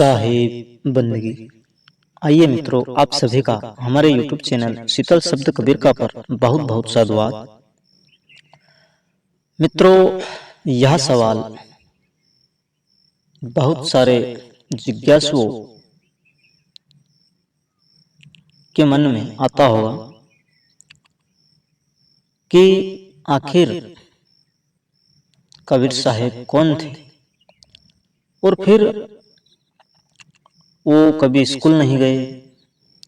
साहिब बंदगी। आइए मित्रों, आप सभी का हमारे YouTube चैनल शीतल शब्द कबीर का पर बहुत बहुत साधुवाद। मित्रों, यह सवाल बहुत सारे जिज्ञासुओं के मन में आता होगा कि आखिर कबीर साहिब कौन थे, और फिर वो कभी स्कूल नहीं गए,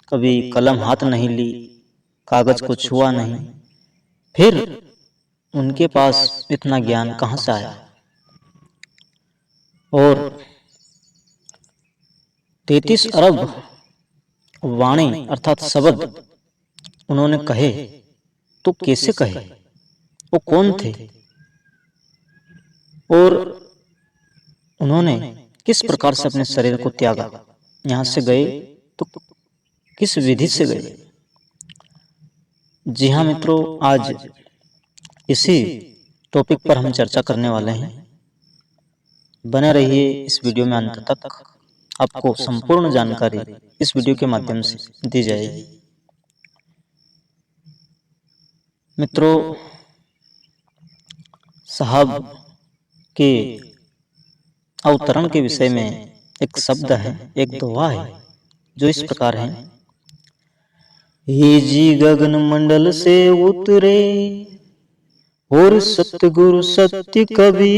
कभी कलम हाथ नहीं ली, कागज को छुआ नहीं, फिर उनके पास इतना ज्ञान कहाँ से आया। और 33 अरब वाणी अर्थात शब्द उन्होंने कहे, तो कैसे कहे, वो कौन थे, और उन्होंने किस प्रकार से अपने शरीर को त्यागा, यहाँ से गए तो किस विधि से गए। जी हाँ मित्रों, आज इसी टॉपिक पर हम चर्चा करने वाले हैं। बने रहिए इस वीडियो में अंत तक, आपको संपूर्ण जानकारी इस वीडियो के माध्यम से दी जाएगी। मित्रों, साहब के अवतरण के विषय में एक शब्द है, एक दोहा है, जो इस प्रकार है। ये जी गगन मंडल से उतरे और सतगुरु सत्य कबीर,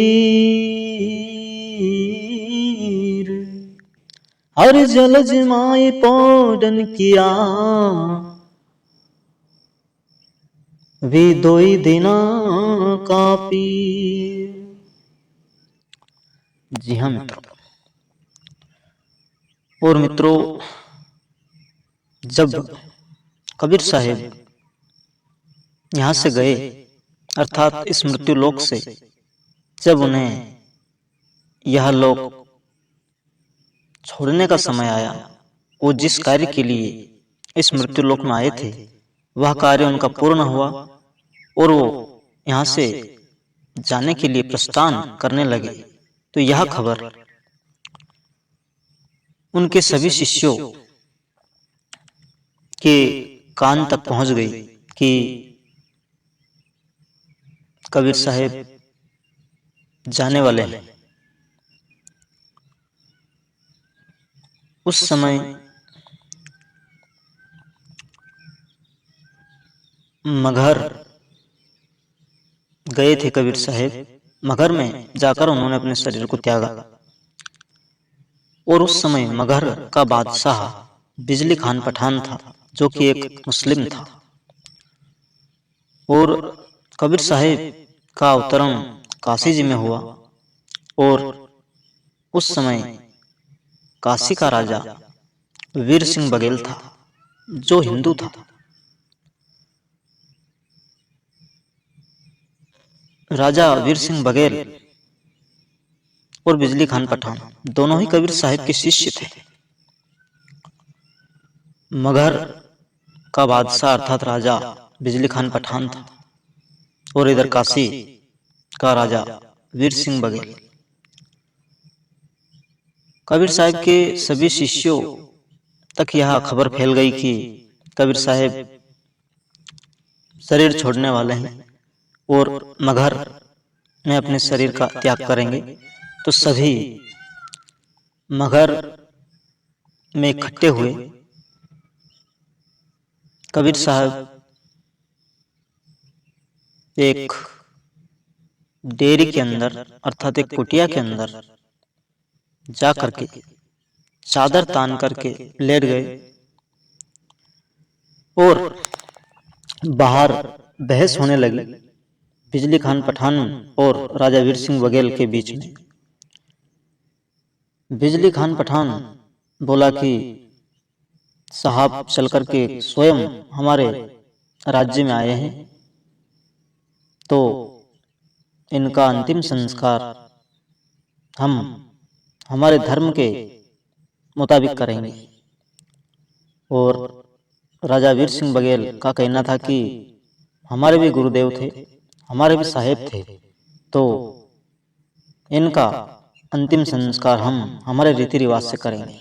हर जल जमाए पौडन किया, वे दोई दिना का पीर। जी हाँ मित्रों, और मित्रों, जब कबीर साहिब यहाँ से गए अर्थात इस मृत्यु लोक से, जब उन्हें यह लोक छोड़ने का समय आया, वो जिस कार्य के लिए इस मृत्यु लोक में आए थे वह कार्य उनका पूर्ण हुआ, और वो यहाँ से जाने के लिए प्रस्थान करने लगे। तो यह खबर उनके सभी शिष्यों के कान तक पहुंच गई कि कबीर साहिब जाने वाले हैं। उस समय मगहर गए थे कबीर साहिब। मगहर में जाकर उन्होंने अपने शरीर को त्यागा, और उस समय मगहर का बादशाह बिजली खान पठान था, जो कि एक मुस्लिम था। और कबीर साहिब का अवतरण काशी जी में हुआ, और उस समय काशी का राजा वीर सिंह बघेल था, जो हिंदू था। राजा वीर सिंह बघेल और बिजली खान पठान दोनों ही कबीर साहिब के शिष्य थे। मगहर का बादशाह अर्थात राजा बिजली खान पठान था, और इधर काशी का राजा वीर सिंह बघेल। कबीर साहिब के सभी शिष्यों तक यह खबर फैल गई कि कबीर साहिब शरीर छोड़ने वाले हैं और मगहर में अपने शरीर का त्याग करेंगे। तो सभी मगहर में इकट्ठे हुए। कबीर साहब एक डेयरी के अंदर अर्थात एक कुटिया के अंदर जा करके चादर तान करके लेट गए, और बाहर बहस होने लगी बिजली खान पठान और राजा वीर सिंह बघेल के बीच में। बिजली खान पठान बोला कि साहब चल करके स्वयं हमारे राज्य में आए हैं, तो इनका अंतिम संस्कार हम हमारे धर्म के मुताबिक करेंगे। और राजा वीर सिंह बघेल का कहना था कि हमारे भी गुरुदेव थे, हमारे भी साहेब थे, तो इनका अंतिम संस्कार हम हमारे रीति रिवाज से करेंगे।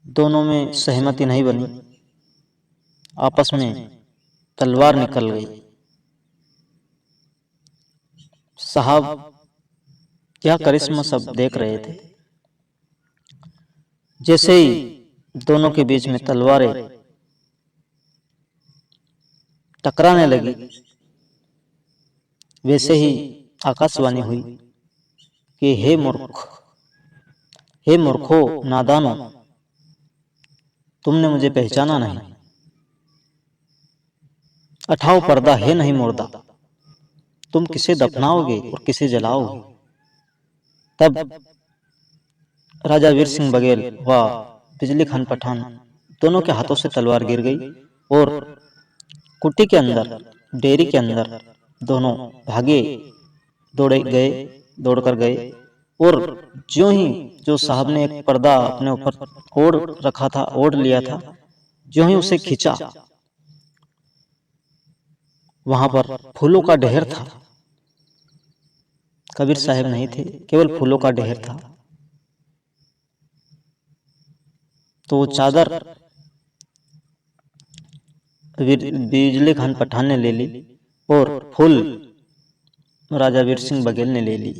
दोनों में सहमति नहीं बनी, आपस में तलवार निकल गई। साहब क्या करिश्मा सब देख रहे थे। जैसे ही दोनों के बीच में तलवारें टकराने लगी, वैसे ही आकाशवाणी हुई कि हे मूर्ख, हे मूर्खो, नादानो, तुमने मुझे पहचाना नहीं। उठाओ पर्दा, है नहीं मुर्दा, तुम किसे दफनाओगे और किसे जलाओगे। तब राजा वीर सिंह बघेल व बिजली खान पठान दोनों के हाथों से तलवार गिर गई और कुटी के अंदर, डेयरी के अंदर दोनों भागे, दौड़कर गए। और ज्यों ही जो साहब ने एक पर्दा अपने ऊपर ओढ़ रखा था, ओढ़ लिया था, ज्यों ही उसे खींचा, वहां पर फूलों का ढेर था। कबीर साहब नहीं थे, केवल फूलों का ढेर था। तो वो चादर बिजली खान पठान ने ले ली और फूल राजा वीर सिंह बघेल ने ले ली।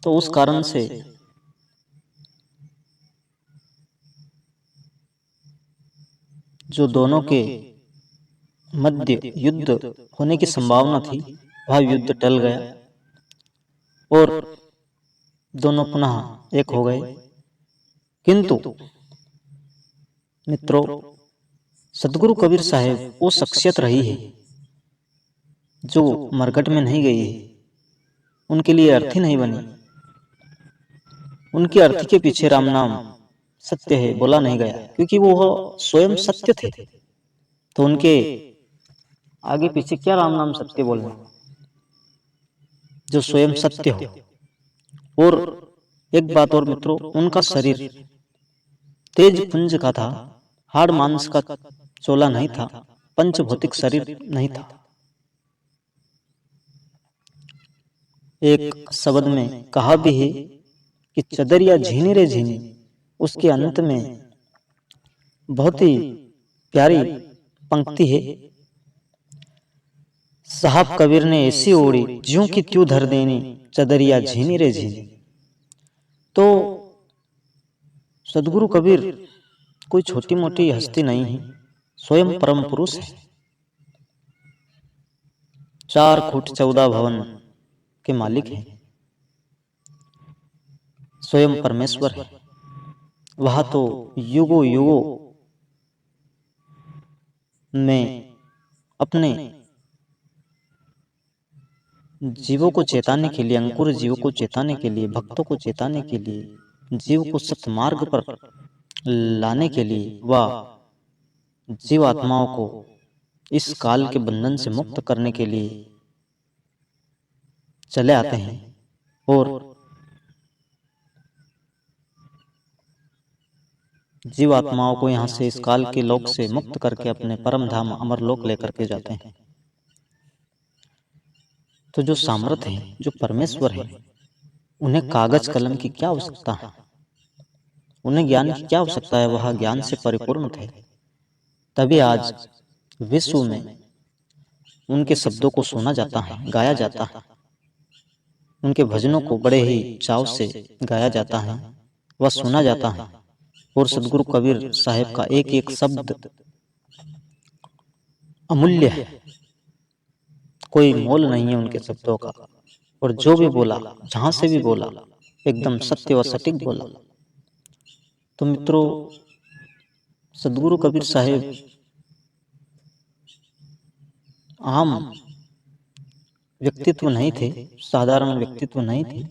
तो उस कारण से जो दोनों के मध्य युद्ध होने की संभावना थी, वह युद्ध टल गया और दोनों पुनः एक हो गए। किंतु मित्रों, सदगुरु कबीर साहब वो शख्सियत रही है जो मरकट में नहीं गई है, उनके लिए अर्थी नहीं बनी। उनकी अर्थी के पीछे राम नाम सत्य है बोला नहीं गया, क्योंकि वो स्वयं सत्य थे। तो उनके आगे पीछे क्या राम नाम सत्य बोलना, जो स्वयं सत्य हो। और एक बात और मित्रों, उनका शरीर तेज पुंज का था, हाड़ मांस का चोला नहीं था, पंच भौतिक शरीर नहीं था। एक शब्द में कहा भी है कि चदरिया झीनी रे झीनी, उसके अंत में बहुत ही प्यारी पंक्ति है, साहब कबीर ने ऐसी ओढ़ी ज्यों की त्यों धर देनी, चदरिया झीनी रे झीनी। तो सदगुरु कबीर कोई छोटी मोटी हस्ती नहीं है, स्वयं परम पुरुष है। 4 फुट 14 भवन के मालिक हैं, स्वयं परमेश्वर है। वह तो युगों युगों में अपने जीवों को चेताने के लिए, अंकुर जीवों को चेताने के लिए, भक्तों को चेताने के लिए, जीव को सत्मार्ग पर लाने के लिए व जीव आत्माओं को इस काल के बंधन से मुक्त करने के लिए चले आते हैं। और जीव आत्माओं को यहाँ से, इस काल के लोक से मुक्त करके अपने परम धाम अमर लोक लेकर के जाते हैं। तो जो सामर्थ है, जो परमेश्वर है, उन्हें कागज कलम की क्या आवश्यकता है, उन्हें ज्ञान की क्या आवश्यकता है, वह ज्ञान से परिपूर्ण थे। तभी आज विश्व में उनके शब्दों को सुना जाता है, गाया जाता है, उनके भजनों को बड़े ही चाव से गाया जाता है, वह सुना जाता है। और सदगुरु कबीर साहब का एक एक शब्द अमूल्य है, कोई मोल नहीं है उनके शब्दों का। और जो भी बोला, जहां से भी बोला, एकदम सत्य व सटीक बोला। तो मित्रों, सदगुरु कबीर साहब आम व्यक्तित्व नहीं थे, साधारण व्यक्तित्व नहीं थे।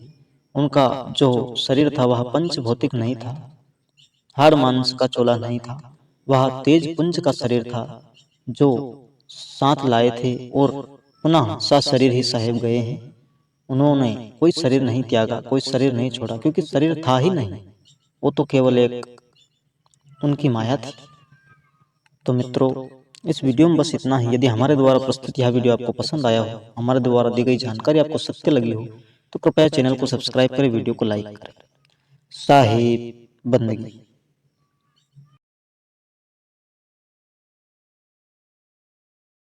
उनका जो शरीर था वह पंच भौतिक नहीं था, हाड़ मांस का चोला नहीं था, वह तेज पुंज का शरीर था जो साथ लाए थे और पुनः सा शरीर ही साहेब गए हैं। उन्होंने कोई शरीर नहीं त्यागा, कोई शरीर नहीं छोड़ा, क्योंकि शरीर था ही नहीं, वो तो केवल एक उनकी माया थी। तो मित्रों, इस वीडियो में बस इतना ही। यदि हमारे द्वारा प्रस्तुत यह वीडियो आपको पसंद आया हो, हमारे द्वारा दी गई जानकारी आपको सत्य लगी हो, तो कृपया चैनल को सब्सक्राइब करें, वीडियो को लाइक करें। साहिब बंदगी।